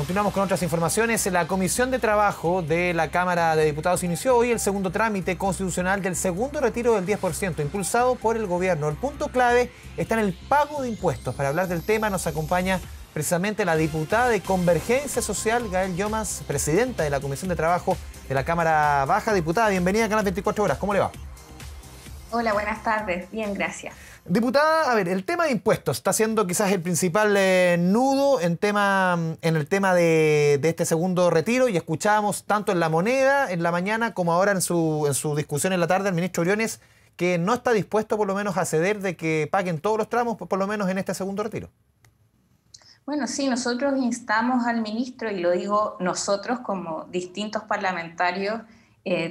Continuamos con otras informaciones. La Comisión de Trabajo de la Cámara de Diputados inició hoy el segundo trámite constitucional del segundo retiro del 10%, impulsado por el gobierno. El punto clave está en el pago de impuestos. Para hablar del tema nos acompaña precisamente la diputada de Convergencia Social, Gael Llomas, presidenta de la Comisión de Trabajo de la Cámara Baja. Diputada, bienvenida a Canal 24 Horas. ¿Cómo le va? Hola, buenas tardes. Bien, gracias. Diputada, a ver, el tema de impuestos está siendo quizás el principal nudo en el tema de este segundo retiro, y escuchábamos tanto en La Moneda en la mañana como ahora en su discusión en la tarde al ministro Briones, que no está dispuesto por lo menos a ceder de que paguen todos los tramos por lo menos en este segundo retiro. Bueno, sí, nosotros instamos al ministro, y lo digo nosotros como distintos parlamentarios,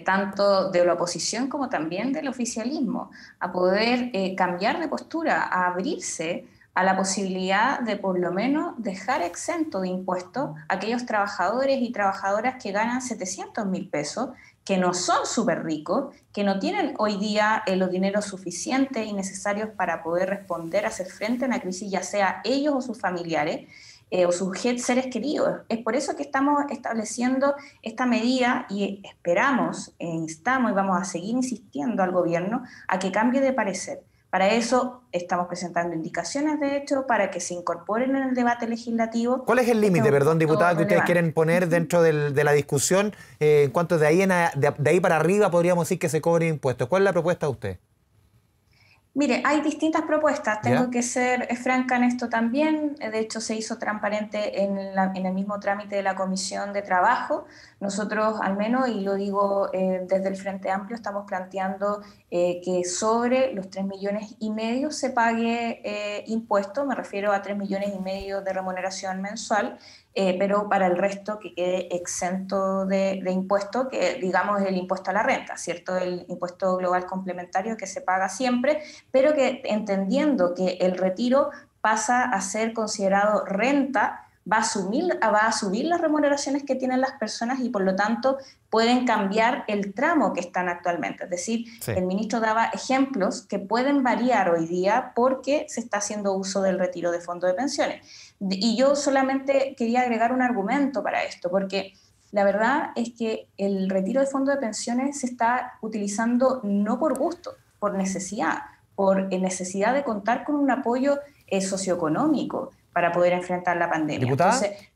tanto de la oposición como también del oficialismo, a poder cambiar de postura, a abrirse a la posibilidad de por lo menos dejar exento de impuestos a aquellos trabajadores y trabajadoras que ganan 700.000 pesos, que no son súper ricos, que no tienen hoy día los dineros suficientes y necesarios para poder responder, hacer frente a una crisis, ya sea ellos o sus familiares, o sus seres queridos. Es por eso que estamos estableciendo esta medida y esperamos, instamos y vamos a seguir insistiendo al gobierno a que cambie de parecer. Para eso estamos presentando indicaciones, de hecho, para que se incorporen en el debate legislativo. ¿Cuál es el límite, perdón, diputada, que ustedes quieren poner dentro de la discusión en cuanto de ahí para arriba podríamos decir que se cobre impuestos? ¿Cuál es la propuesta de usted? Mire, hay distintas propuestas, tengo que ser franca en esto también. De hecho se hizo transparente en el mismo trámite de la Comisión de Trabajo. Nosotros al menos, y lo digo desde el Frente Amplio, estamos planteando que sobre los 3,5 millones se pague impuesto, me refiero a 3,5 millones de remuneración mensual, pero para el resto que quede exento de impuesto, que digamos es el impuesto a la renta, ¿cierto? El impuesto global complementario que se paga siempre, pero que entendiendo que el retiro pasa a ser considerado renta, va a subir las remuneraciones que tienen las personas y por lo tanto pueden cambiar el tramo que están actualmente. Es decir, el ministro daba ejemplos que pueden variar hoy día porque se está haciendo uso del retiro de fondo de pensiones. Y yo solamente quería agregar un argumento para esto, porque la verdad es que el retiro de fondo de pensiones se está utilizando no por gusto, por necesidad de contar con un apoyo socioeconómico para poder enfrentar la pandemia. ¿Diputada? Entonces,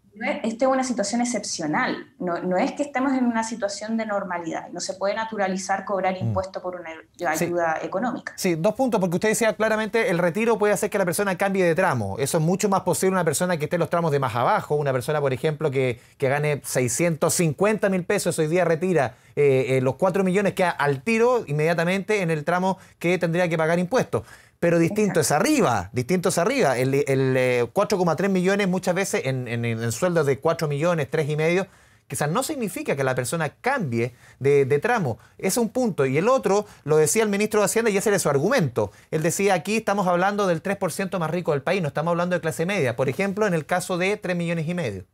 esta es una situación excepcional, no es que estemos en una situación de normalidad, no se puede naturalizar cobrar impuestos por una ayuda económica. Sí, 2 puntos, porque usted decía claramente el retiro puede hacer que la persona cambie de tramo. Eso es mucho más posible una persona que esté en los tramos de más abajo, una persona, por ejemplo, que gane 650.000 pesos, hoy día retira los 4 millones, que al tiro inmediatamente en el tramo que tendría que pagar impuestos. Pero distinto es arriba. El 4,3 millones muchas veces en sueldos de 4 millones, 3,5, quizás no significa que la persona cambie de tramo. Ese es un punto. Y el otro, lo decía el ministro de Hacienda y ese era su argumento. Él decía, aquí estamos hablando del 3% más rico del país, no estamos hablando de clase media. Por ejemplo, en el caso de 3,5 millones.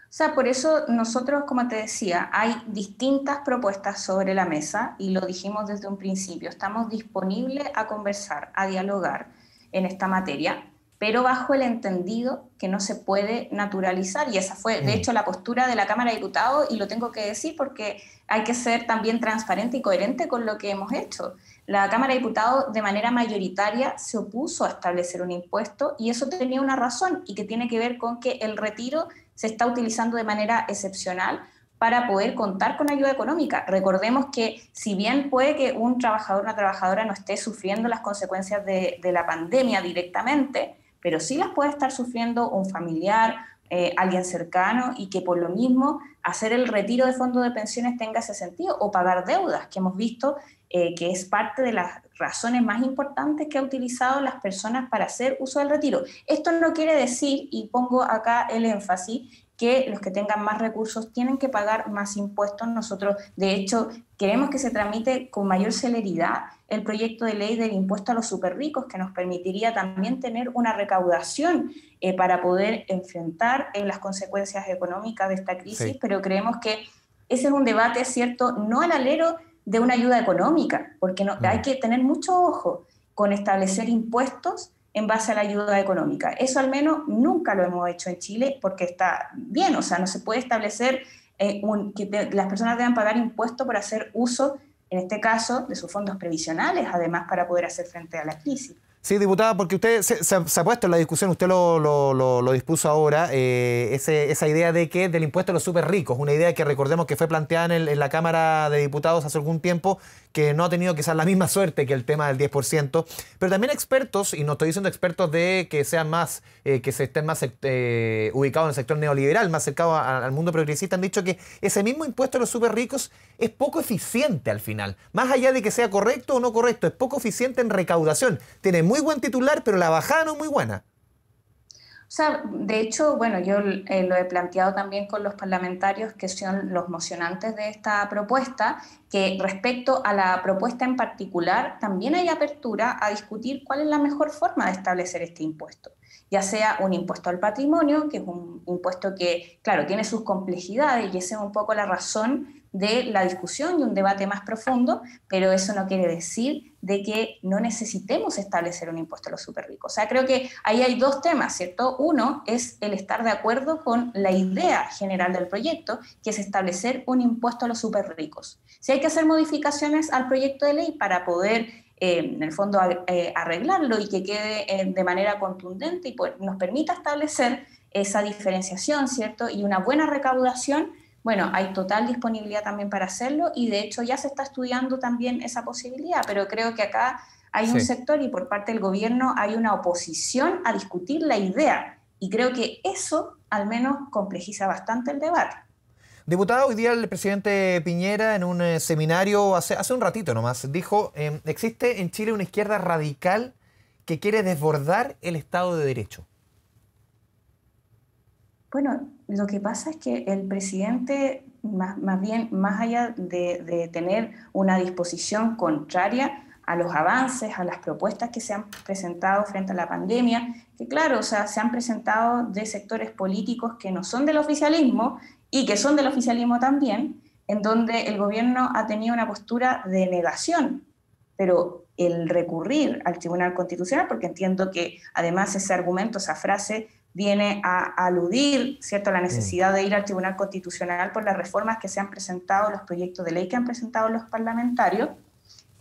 O sea, por eso nosotros, como te decía, hay distintas propuestas sobre la mesa y lo dijimos desde un principio. Estamos disponibles a conversar, a dialogar en esta materia, pero bajo el entendido que no se puede naturalizar. Y esa fue, de hecho, la postura de la Cámara de Diputados, y lo tengo que decir porque hay que ser también transparente y coherente con lo que hemos hecho. La Cámara de Diputados, de manera mayoritaria, se opuso a establecer un impuesto, y eso tenía una razón, y que tiene que ver con que el retiro se está utilizando de manera excepcional para poder contar con ayuda económica. Recordemos que si bien puede que un trabajador o una trabajadora no esté sufriendo las consecuencias de la pandemia directamente, pero sí las puede estar sufriendo un familiar, alguien cercano, y que por lo mismo hacer el retiro de fondo de pensiones tenga ese sentido, o pagar deudas, que hemos visto que es parte de las razones más importantes que han utilizado las personas para hacer uso del retiro. Esto no quiere decir, y pongo acá el énfasis, que los que tengan más recursos tienen que pagar más impuestos. Nosotros, de hecho, queremos que se tramite con mayor celeridad el proyecto de ley del impuesto a los superricos, que nos permitiría también tener una recaudación para poder enfrentar las consecuencias económicas de esta crisis, pero creemos que ese es un debate, ¿cierto?, no al alero de una ayuda económica, porque hay que tener mucho ojo con establecer impuestos en base a la ayuda económica. Eso al menos nunca lo hemos hecho en Chile porque está bien, o sea, no se puede establecer las personas deban pagar impuestos por hacer uso, en este caso, de sus fondos previsionales, además para poder hacer frente a la crisis. Sí, diputada, porque usted se ha puesto en la discusión, usted lo dispuso ahora, esa idea de que del impuesto a los súper ricos, una idea que recordemos que fue planteada en la Cámara de Diputados hace algún tiempo, que no ha tenido quizás la misma suerte que el tema del 10%, pero también expertos, y no estoy diciendo expertos de que sean más, que se estén más ubicados en el sector neoliberal, más cercano al mundo progresista, han dicho que ese mismo impuesto a los súper ricos es poco eficiente al final. Más allá de que sea correcto o no correcto, es poco eficiente en recaudación. Tiene muy buen titular, pero la bajada no es muy buena. O sea, de hecho, bueno, yo lo he planteado también con los parlamentarios que son los mocionantes de esta propuesta, que respecto a la propuesta en particular, también hay apertura a discutir cuál es la mejor forma de establecer este impuesto. Ya sea un impuesto al patrimonio, que es un impuesto que, claro, tiene sus complejidades y esa es un poco la razón de la discusión y un debate más profundo, pero eso no quiere decir de que no necesitemos establecer un impuesto a los súper ricos. O sea, creo que ahí hay dos temas, ¿cierto? Uno es el estar de acuerdo con la idea general del proyecto, que es establecer un impuesto a los súper ricos. Si hay que hacer modificaciones al proyecto de ley para poder, en el fondo, arreglarlo y que quede de manera contundente y nos permita establecer esa diferenciación, ¿cierto? Y una buena recaudación. Bueno, hay total disponibilidad también para hacerlo y de hecho ya se está estudiando también esa posibilidad, pero creo que acá hay un sector y por parte del gobierno hay una oposición a discutir la idea y creo que eso al menos complejiza bastante el debate. Diputada, hoy día el presidente Piñera en un seminario hace un ratito nomás dijo, existe en Chile una izquierda radical que quiere desbordar el Estado de Derecho. Bueno, lo que pasa es que el presidente, más bien, más allá de tener una disposición contraria a los avances, a las propuestas que se han presentado frente a la pandemia, que claro, o sea, se han presentado de sectores políticos que no son del oficialismo y que son del oficialismo también, en donde el gobierno ha tenido una postura de negación, pero el recurrir al Tribunal Constitucional, porque entiendo que además ese argumento, esa frase, viene a aludir, ¿cierto?, a la necesidad de ir al Tribunal Constitucional por las reformas que se han presentado, los proyectos de ley que han presentado los parlamentarios,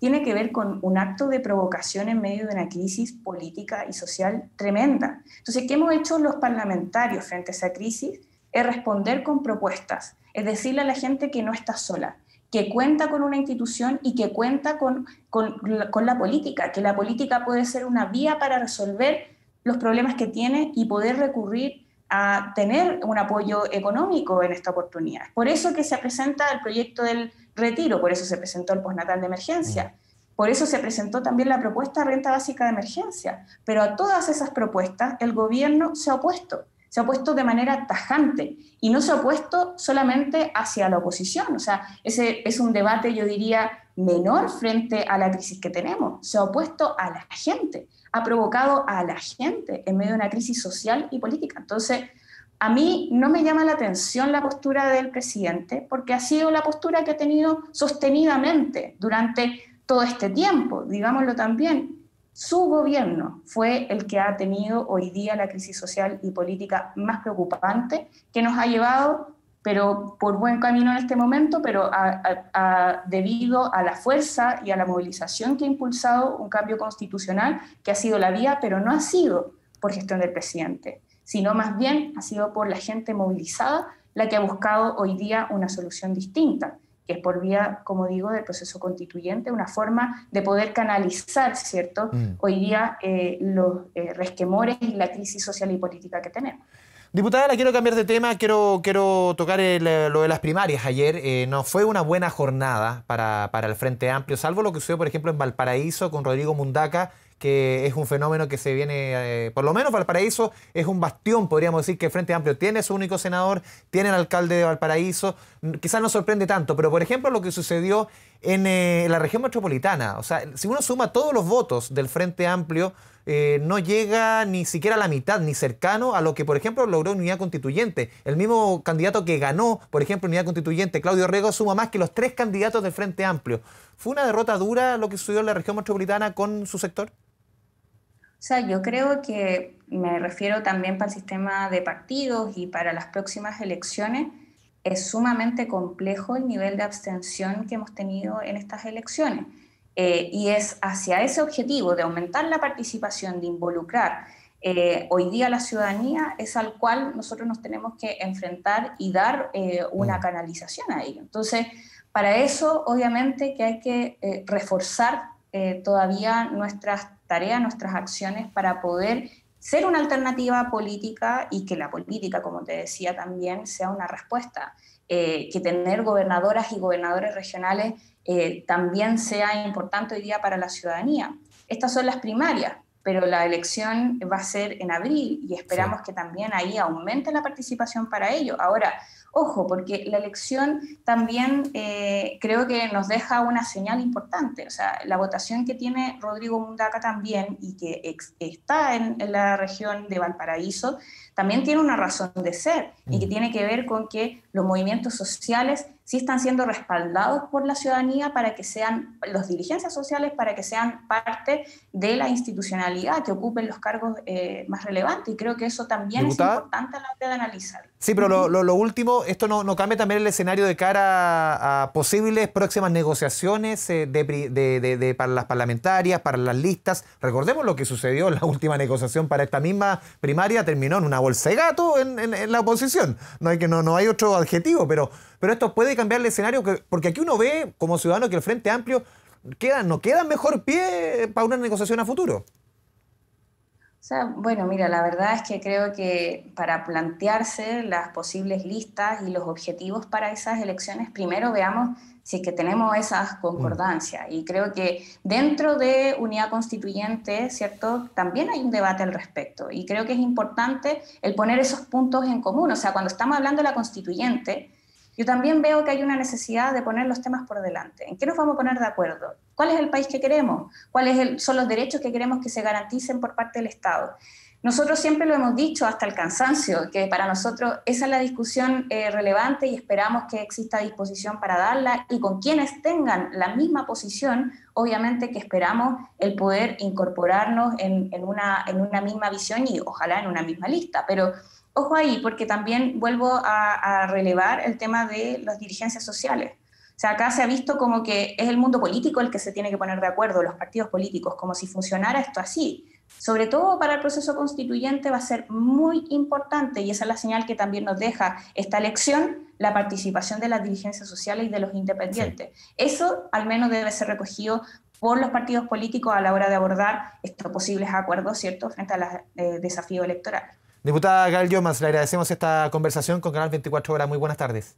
tiene que ver con un acto de provocación en medio de una crisis política y social tremenda. Entonces, ¿qué hemos hecho los parlamentarios frente a esa crisis? Es responder con propuestas, es decirle a la gente que no está sola, que cuenta con una institución y que cuenta con la política, que la política puede ser una vía para resolver los problemas que tiene y poder recurrir a tener un apoyo económico en esta oportunidad. Por eso que se presenta el proyecto del retiro, por eso se presentó el postnatal de emergencia, por eso se presentó también la propuesta de renta básica de emergencia, pero a todas esas propuestas el gobierno se ha opuesto de manera tajante y no se ha opuesto solamente hacia la oposición, o sea, ese es un debate, yo diría, menor frente a la crisis que tenemos, se ha opuesto a la gente, ha provocado a la gente en medio de una crisis social y política. Entonces, a mí no me llama la atención la postura del presidente porque ha sido la postura que ha tenido sostenidamente durante todo este tiempo, digámoslo también. Su gobierno fue el que ha tenido hoy día la crisis social y política más preocupante que nos ha llevado, pero por buen camino en este momento, pero debido a la fuerza y a la movilización que ha impulsado un cambio constitucional que ha sido la vía, pero no ha sido por gestión del presidente, sino más bien ha sido por la gente movilizada la que ha buscado hoy día una solución distinta, que es por vía, como digo, del proceso constituyente, una forma de poder canalizar, ¿cierto?, hoy día los resquemores y la crisis social y política que tenemos. Diputada, la quiero cambiar de tema, quiero tocar lo de las primarias ayer. No fue una buena jornada para el Frente Amplio, salvo lo que sucedió, por ejemplo, en Valparaíso con Rodrigo Mundaca, que es un fenómeno que se viene, por lo menos Valparaíso es un bastión, podríamos decir, que el Frente Amplio tiene su único senador, tiene el alcalde de Valparaíso, quizás no sorprende tanto, pero por ejemplo lo que sucedió en la región metropolitana, o sea, si uno suma todos los votos del Frente Amplio, no llega ni siquiera a la mitad, ni cercano a lo que, por ejemplo, logró Unidad Constituyente. El mismo candidato que ganó, por ejemplo, Unidad Constituyente, Claudio Rego, suma más que los 3 candidatos del Frente Amplio. ¿Fue una derrota dura lo que sucedió en la región metropolitana con su sector? sea, yo creo que me refiero también para el sistema de partidos y para las próximas elecciones. Es sumamente complejo el nivel de abstención que hemos tenido en estas elecciones. Y es hacia ese objetivo de aumentar la participación, de involucrar hoy día a la ciudadanía, es al cual nosotros nos tenemos que enfrentar y dar una canalización a ello. Entonces, para eso, obviamente, que hay que reforzar todavía nuestras tareas, nuestras acciones para poder ser una alternativa política y que la política, como te decía también, sea una respuesta. Que tener gobernadoras y gobernadores regionales también sea importante hoy día para la ciudadanía. Estas son las primarias, pero la elección va a ser en abril y esperamos Sí. que también ahí aumente la participación para ello. Ahora, ojo, porque la elección también creo que nos deja una señal importante. O sea, la votación que tiene Rodrigo Mundaca también y que está en la región de Valparaíso, también tiene una razón de ser y que tiene que ver con que los movimientos sociales sí están siendo respaldados por la ciudadanía para que sean, los dirigencias sociales, para que sean parte de la institucionalidad, que ocupen los cargos más relevantes. Y creo que eso también es Diputada. importante a la hora de analizar. Sí, pero lo último, ¿esto no cambia también el escenario de cara a posibles próximas negociaciones para las parlamentarias, para las listas? Recordemos lo que sucedió en la última negociación para esta misma primaria, terminó en una bolsa de gato en la oposición. No hay otro adjetivo, pero esto puede cambiar el escenario, porque aquí uno ve como ciudadano que el Frente Amplio no queda mejor pie para una negociación a futuro. O sea, bueno, mira, la verdad es que creo que para plantearse las posibles listas y los objetivos para esas elecciones, primero veamos si es que tenemos esas concordancias. Y creo que dentro de Unidad Constituyente, ¿cierto? También hay un debate al respecto. Y creo que es importante el poner esos puntos en común. O sea, cuando estamos hablando de la Constituyente, yo también veo que hay una necesidad de poner los temas por delante. ¿En qué nos vamos a poner de acuerdo? ¿Cuál es el país que queremos? ¿Cuáles son los derechos que queremos que se garanticen por parte del Estado? Nosotros siempre lo hemos dicho hasta el cansancio, que para nosotros esa es la discusión relevante y esperamos que exista disposición para darla y con quienes tengan la misma posición, obviamente que esperamos el poder incorporarnos en una misma visión y ojalá en una misma lista. Pero ojo ahí, porque también vuelvo a relevar el tema de las dirigencias sociales. O sea, acá se ha visto como que es el mundo político el que se tiene que poner de acuerdo, los partidos políticos, como si funcionara esto así. Sobre todo para el proceso constituyente va a ser muy importante, y esa es la señal que también nos deja esta elección, la participación de las dirigencias sociales y de los independientes. Sí. Eso al menos debe ser recogido por los partidos políticos a la hora de abordar estos posibles acuerdos, ¿cierto?, frente a los desafíos electorales. Diputada Gael Llomas, le agradecemos esta conversación con Canal 24 Horas. Muy buenas tardes.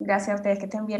Gracias a ustedes, que estén bien.